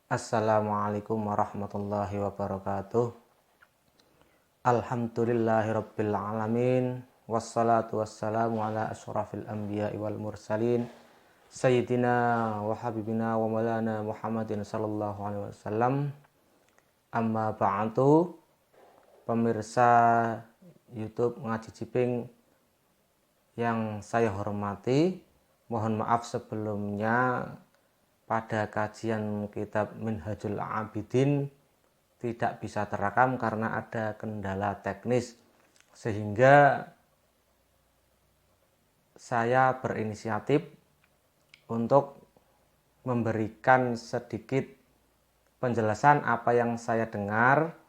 Assalamualaikum warahmatullahi wabarakatuh. Alhamdulillahirabbil alamin. Wassalatu wassalamu ala asyrafil anbiya'i wal mursalin sayyidina wa habibina wa maulana Muhammadin sallallahu alaihi wasallam. Amma ba'du. Pemirsa YouTube Ngaji Ciping yang saya hormati, mohon maaf sebelumnya pada kajian kitab Minhajul Abidin tidak bisa terekam karena ada kendala teknis, sehingga saya berinisiatif untuk memberikan sedikit penjelasan apa yang saya dengar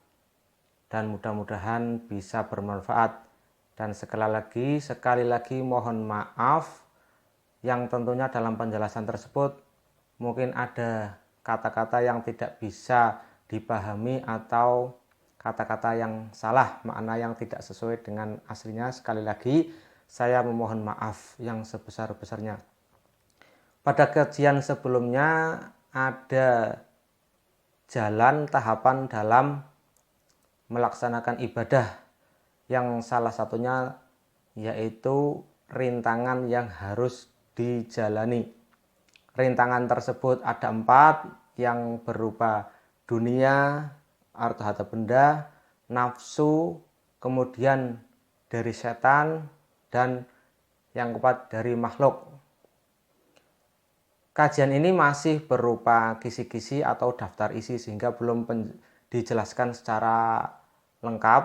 dan mudah-mudahan bisa bermanfaat. Dan sekali lagi mohon maaf yang tentunya dalam penjelasan tersebut mungkin ada kata-kata yang tidak bisa dipahami atau kata-kata yang salah, makna yang tidak sesuai dengan aslinya. Sekali lagi saya memohon maaf yang sebesar-besarnya. Pada kajian sebelumnya ada jalan tahapan dalam melaksanakan ibadah, yang salah satunya yaitu rintangan yang harus dijalani. Rintangan tersebut ada 4, yang berupa dunia, harta benda, nafsu, kemudian dari setan, dan yang keempat dari makhluk. Kajian ini masih berupa kisi-kisi atau daftar isi, sehingga belum dijelaskan secara lengkap,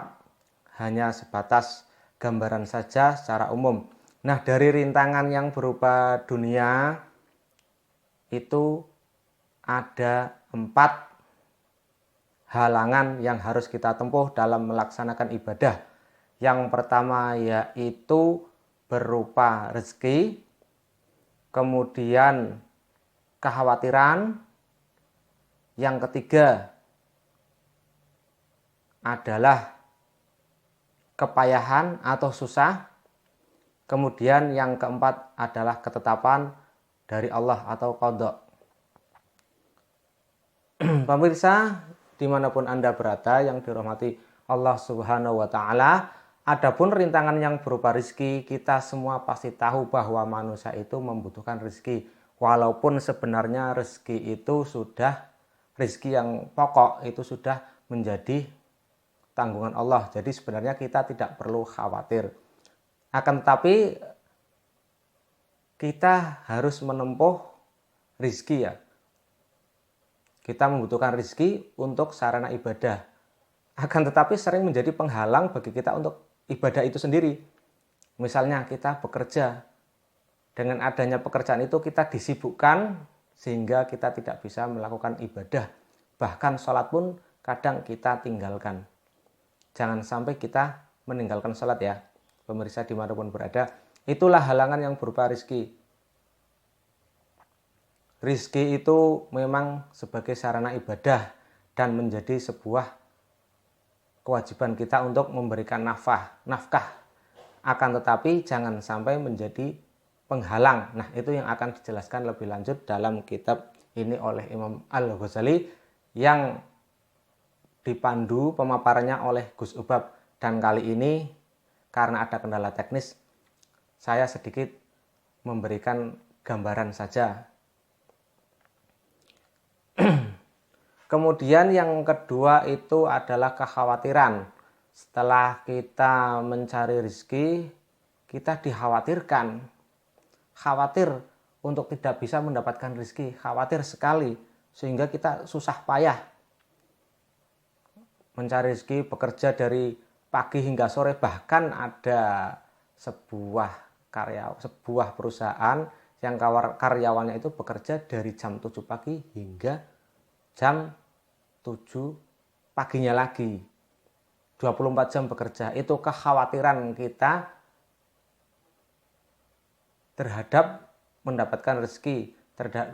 hanya sebatas gambaran saja secara umum. Nah, dari rintangan yang berupa dunia itu ada 4 halangan yang harus kita tempuh dalam melaksanakan ibadah. Yang pertama yaitu berupa rezeki, kemudian kekhawatiran, yang ketiga adalah kepayahan atau susah, kemudian yang keempat adalah ketetapan dari Allah atau qadha. Pemirsa dimanapun Anda berada yang dirahmati Allah Subhanahu wa Ta'ala, adapun rintangan yang berupa rezeki, kita semua pasti tahu bahwa manusia itu membutuhkan rezeki, walaupun sebenarnya rezeki itu sudah, rezeki yang pokok itu sudah menjadi tanggungan Allah. Jadi sebenarnya kita tidak perlu khawatir. Akan tetapi kita harus menempuh rizki ya. Kita membutuhkan rizki untuk sarana ibadah. Akan tetapi sering menjadi penghalang bagi kita untuk ibadah itu sendiri. Misalnya kita bekerja. Dengan adanya pekerjaan itu kita disibukkan sehingga kita tidak bisa melakukan ibadah. Bahkan sholat pun kadang kita tinggalkan. Jangan sampai kita meninggalkan sholat ya, pemirsa dimanapun berada. Itulah halangan yang berupa rizki. Rizki itu memang sebagai sarana ibadah dan menjadi sebuah kewajiban kita untuk memberikan nafkah. Akan tetapi jangan sampai menjadi penghalang. Nah, itu yang akan dijelaskan lebih lanjut dalam kitab ini oleh Imam Al-Ghazali yang dipandu pemaparannya oleh Gus Ubab. Dan kali ini karena ada kendala teknis, saya sedikit memberikan gambaran saja. Kemudian yang kedua itu adalah kekhawatiran. Setelah kita mencari rezeki, kita dikhawatirkan. Khawatir untuk tidak bisa mendapatkan rezeki, khawatir sekali, sehingga kita susah payah mencari rezeki, bekerja dari pagi hingga sore. Bahkan ada sebuah perusahaan yang karyawannya itu bekerja dari jam 7 pagi hingga jam 7 paginya lagi. 24 jam bekerja. Itu kekhawatiran kita terhadap mendapatkan rezeki,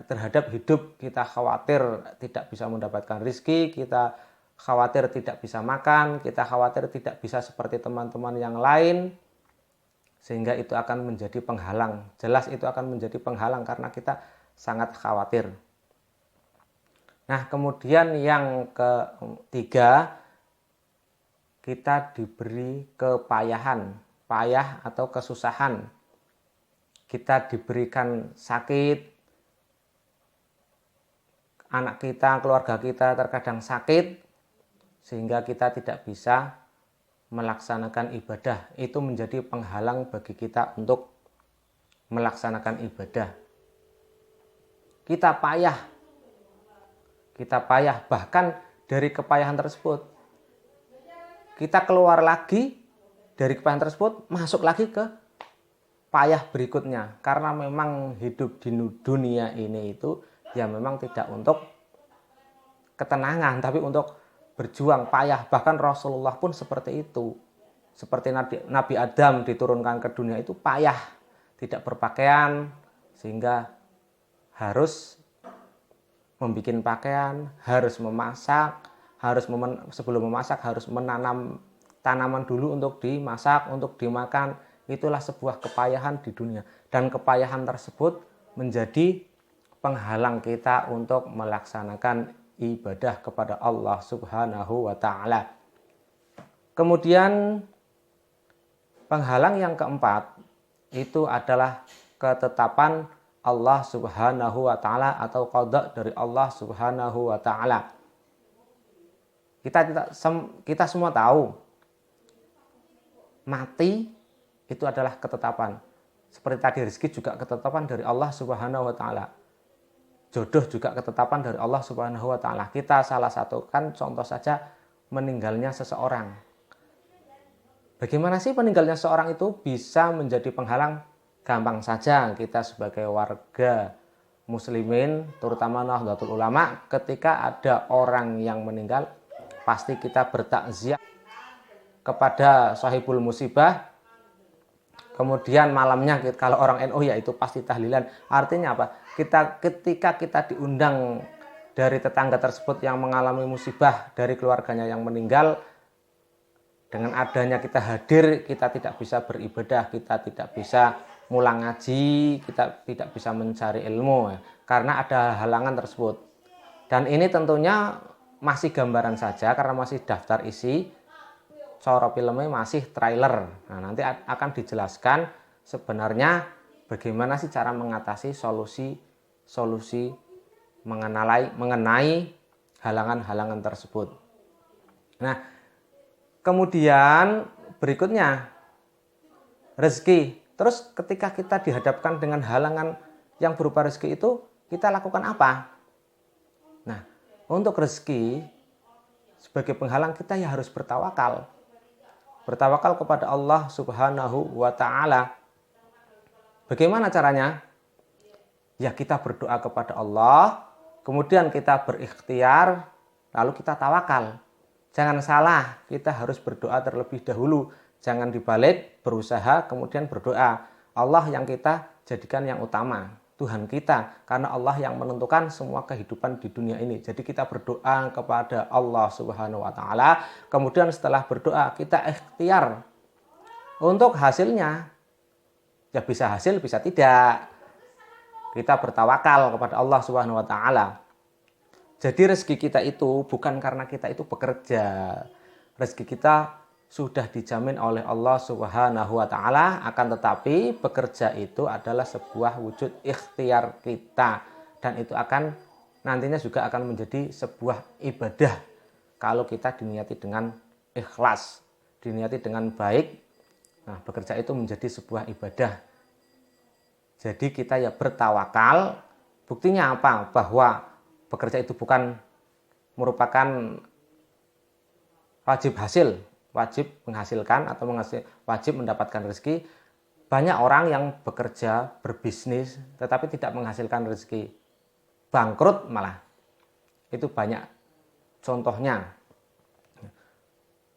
terhadap hidup. Kita khawatir tidak bisa mendapatkan rezeki, kita khawatir tidak bisa makan, kita khawatir tidak bisa seperti teman-teman yang lain, sehingga itu akan menjadi penghalang. Jelas itu akan menjadi penghalang karena kita sangat khawatir. Nah, kemudian yang ketiga, kita diberi kepayahan, payah atau kesusahan. Kita diberikan sakit, anak kita, keluarga kita terkadang sakit, sehingga kita tidak bisa melaksanakan ibadah. Itu menjadi penghalang bagi kita untuk melaksanakan ibadah. Kita payah, bahkan dari kepayahan tersebut kita keluar lagi dari kepayahan tersebut, masuk lagi ke payah berikutnya. Karena memang hidup di dunia ini itu ya memang tidak untuk ketenangan, tapi untuk berjuang, payah. Bahkan Rasulullah pun seperti itu. Seperti Nabi Adam diturunkan ke dunia itu payah, tidak berpakaian, sehingga harus membuat pakaian, harus memasak, sebelum memasak harus menanam tanaman dulu untuk dimasak, untuk dimakan. Itulah sebuah kepayahan di dunia, dan kepayahan tersebut menjadi penghalang kita untuk melaksanakan ibadah kepada Allah Subhanahu wa ta'ala. Kemudian penghalang yang keempat itu adalah ketetapan Allah Subhanahu wa ta'ala atau qada dari Allah Subhanahu wa ta'ala. Kita semua tahu mati itu adalah ketetapan. Seperti tadi, rezeki juga ketetapan dari Allah Subhanahu wa ta'ala. Jodoh juga ketetapan dari Allah Subhanahu wa ta'ala. Kita salah satu kan contoh saja meninggalnya seseorang. Bagaimana sih meninggalnya seseorang itu bisa menjadi penghalang? Gampang saja, kita sebagai warga muslimin, terutama Nahdlatul Ulama, ketika ada orang yang meninggal, pasti kita bertakziah kepada sahibul musibah. Kemudian malamnya kalau orang NU ya itu pasti tahlilan. Artinya apa? Ketika kita diundang dari tetangga tersebut yang mengalami musibah dari keluarganya yang meninggal, dengan adanya kita hadir, kita tidak bisa beribadah, kita tidak bisa mulang ngaji, kita tidak bisa mencari ilmu karena ada halangan tersebut. Dan ini tentunya masih gambaran saja karena masih daftar isi, cara filmnya masih trailer. Nah, nanti akan dijelaskan sebenarnya bagaimana sih cara mengatasi solusi mengenai halangan-halangan tersebut. Nah, kemudian berikutnya rezeki. Terus ketika kita dihadapkan dengan halangan yang berupa rezeki itu, kita lakukan apa? Nah, untuk rezeki sebagai penghalang kita ya harus bertawakal. Bertawakal kepada Allah Subhanahu wa ta'ala. Bagaimana caranya? Ya kita berdoa kepada Allah, kemudian kita berikhtiar, lalu kita tawakal. Jangan salah, kita harus berdoa terlebih dahulu. Jangan dibalik, berusaha kemudian berdoa. Allah yang kita jadikan yang utama, Tuhan kita, karena Allah yang menentukan semua kehidupan di dunia ini. Jadi kita berdoa kepada Allah Subhanahu wa ta'ala. Kemudian setelah berdoa kita ikhtiar untuk hasilnya. Ya bisa hasil, bisa tidak. Kita bertawakal kepada Allah Subhanahu wa ta'ala. Jadi rezeki kita itu bukan karena kita itu bekerja. Rezeki kita sudah dijamin oleh Allah Subhanahu wa ta'ala, akan tetapi bekerja itu adalah sebuah wujud ikhtiar kita, dan itu akan nantinya juga akan menjadi sebuah ibadah kalau kita diniati dengan ikhlas, diniati dengan baik. Nah, bekerja itu menjadi sebuah ibadah. Jadi kita ya bertawakal. Buktinya apa? Bahwa bekerja itu bukan merupakan wajib hasil, wajib menghasilkan atau wajib mendapatkan rezeki. Banyak orang yang bekerja, berbisnis, tetapi tidak menghasilkan rezeki. Bangkrut malah. Itu banyak contohnya.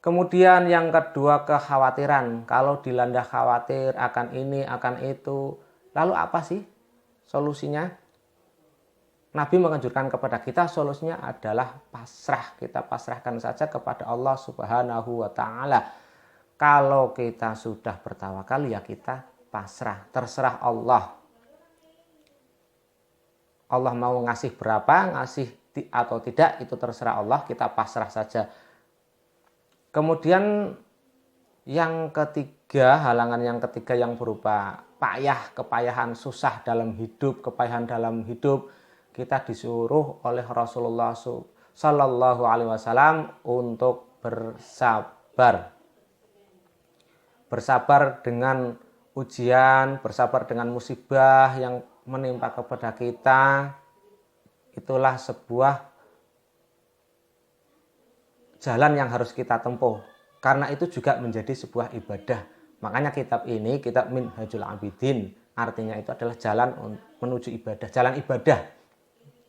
Kemudian yang kedua, kekhawatiran. Kalau dilanda khawatir akan ini, akan itu. Lalu apa sih solusinya? Nabi menganjurkan kepada kita, solusinya adalah pasrah. Kita pasrahkan saja kepada Allah Subhanahu wa ta'ala. Kalau kita sudah bertawakal, ya kita pasrah. Terserah Allah. Allah mau ngasih berapa, ngasih atau tidak itu terserah Allah, kita pasrah saja. Kemudian yang ketiga, halangan yang ketiga yang berupa payah, kepayahan, susah dalam hidup, kepayahan dalam hidup, kita disuruh oleh Rasulullah Shallallahu Alaihi Wasallam untuk bersabar. Bersabar dengan ujian, bersabar dengan musibah yang menimpa kepada kita. Itulah sebuah jalan yang harus kita tempuh. Karena itu juga menjadi sebuah ibadah. Makanya kitab ini, kitab Minhajul Abidin, artinya itu adalah jalan menuju ibadah, jalan ibadah,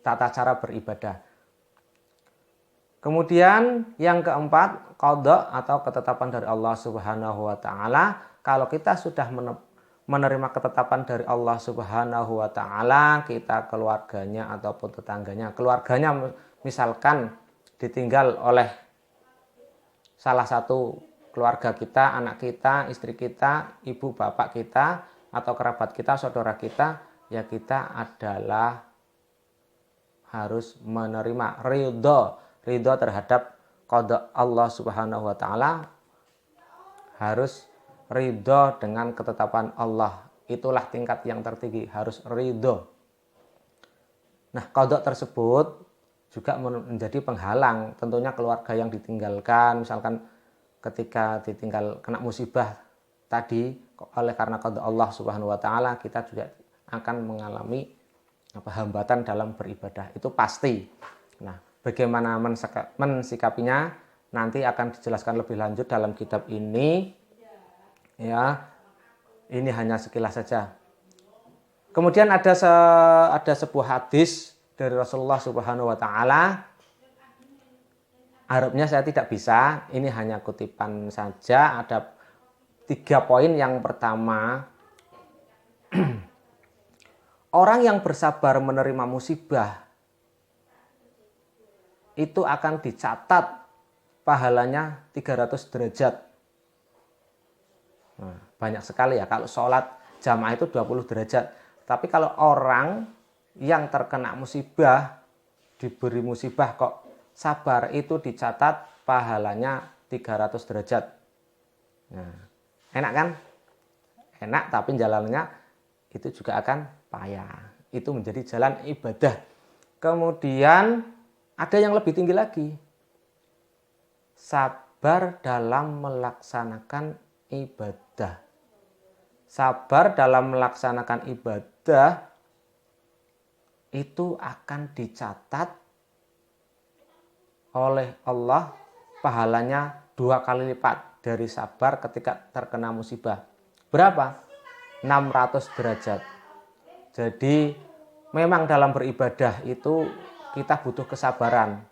tata cara beribadah. Kemudian yang keempat, qadha atau ketetapan dari Allah Subhanahu wa taala. Kalau kita sudah menerima ketetapan dari Allah Subhanahu wa taala, kita keluarganya ataupun tetangganya, keluarganya misalkan ditinggal oleh salah satu keluarga kita, anak kita, istri kita, ibu bapak kita, atau kerabat kita, saudara kita, ya kita adalah harus menerima ridho terhadap qada Allah Subhanahu wa taala, harus ridho dengan ketetapan Allah. Itulah tingkat yang tertinggi, harus ridho. Nah, qada tersebut juga menjadi penghalang, tentunya keluarga yang ditinggalkan, misalkan ketika ditinggal kena musibah tadi, oleh karena qada Allah Subhanahu wa taala, kita juga akan mengalami hambatan dalam beribadah, itu pasti. Nah, bagaimana mensikapinya nanti akan dijelaskan lebih lanjut dalam kitab ini. Ya, ini hanya sekilas saja. Kemudian ada sebuah hadis dari Rasulullah Subhanahu wa taala. Arabnya saya tidak bisa, ini hanya kutipan saja. Ada 3 poin. Yang pertama, orang yang bersabar menerima musibah itu akan dicatat pahalanya 300 derajat. Nah, banyak sekali ya, kalau sholat jamaah itu 20 derajat. Tapi kalau orang yang terkena musibah, diberi musibah kok sabar, itu dicatat pahalanya 300 derajat. Nah, enak kan? Enak, tapi jalannya itu juga akan payah. Itu menjadi jalan ibadah. Kemudian ada yang lebih tinggi lagi. Sabar dalam melaksanakan ibadah. Sabar dalam melaksanakan ibadah itu akan dicatat oleh Allah pahalanya 2 kali lipat dari sabar ketika terkena musibah. Berapa? 600 derajat. Jadi memang dalam beribadah itu kita butuh kesabaran.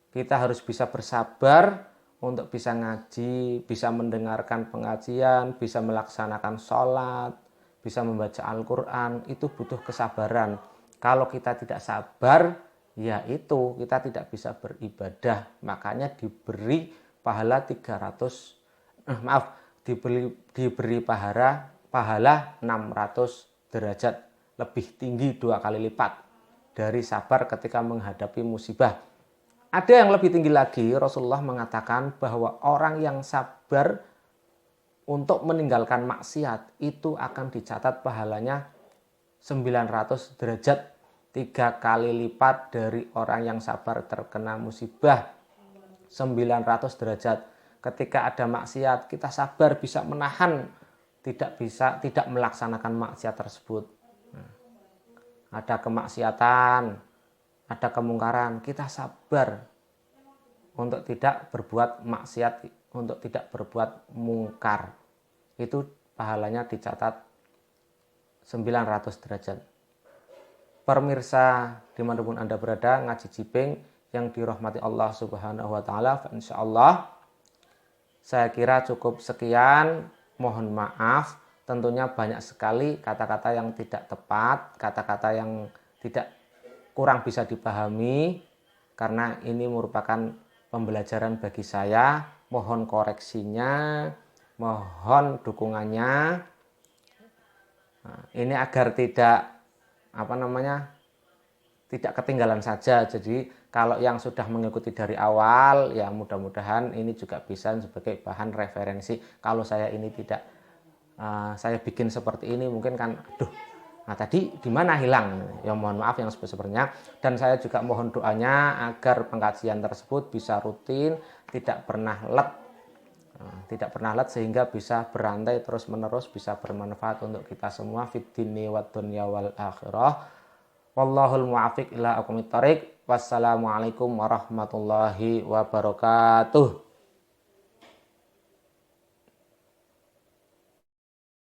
Kita harus bisa bersabar untuk bisa ngaji, bisa mendengarkan pengajian, bisa melaksanakan sholat, bisa membaca Al-Quran. Itu butuh kesabaran. Kalau kita tidak sabar, ya itu kita tidak bisa beribadah. Makanya diberi pahala 300, diberi pahala 600 derajat, lebih tinggi 2 kali lipat dari sabar ketika menghadapi musibah. Ada yang lebih tinggi lagi, Rasulullah mengatakan bahwa orang yang sabar untuk meninggalkan maksiat itu akan dicatat pahalanya 900 derajat, 3 kali lipat dari orang yang sabar terkena musibah. 900 derajat. Ketika ada maksiat, kita sabar bisa menahan, tidak melaksanakan maksiat tersebut. Nah, ada kemaksiatan, ada kemungkaran, kita sabar untuk tidak berbuat maksiat, untuk tidak berbuat mungkar. Itu pahalanya dicatat 900 derajat. Pemirsa dimanapun Anda berada, ngaji Jiping yang dirahmati Allah Subhanahu wa taala, insyaallah saya kira cukup sekian. Mohon maaf, tentunya banyak sekali kata-kata yang tidak tepat, kata-kata yang tidak kurang bisa dipahami, karena ini merupakan pembelajaran bagi saya. Mohon koreksinya, mohon dukungannya. Nah, ini agar tidak tidak ketinggalan saja. Jadi kalau yang sudah mengikuti dari awal, ya mudah-mudahan ini juga bisa sebagai bahan referensi. Kalau saya ini tidak, saya bikin seperti ini mungkin kan, aduh, nah tadi di mana hilang? Ya mohon maaf yang sebesar-besarnya. Dan saya juga mohon doanya agar pengkajian tersebut bisa rutin, tidak pernah let, sehingga bisa berantai terus menerus, bisa bermanfaat untuk kita semua fid dini wad dunya wal akhirah. Wallahul muwaffiq ila aqwamit thoriq. Wassalamualaikum warahmatullahi wabarakatuh.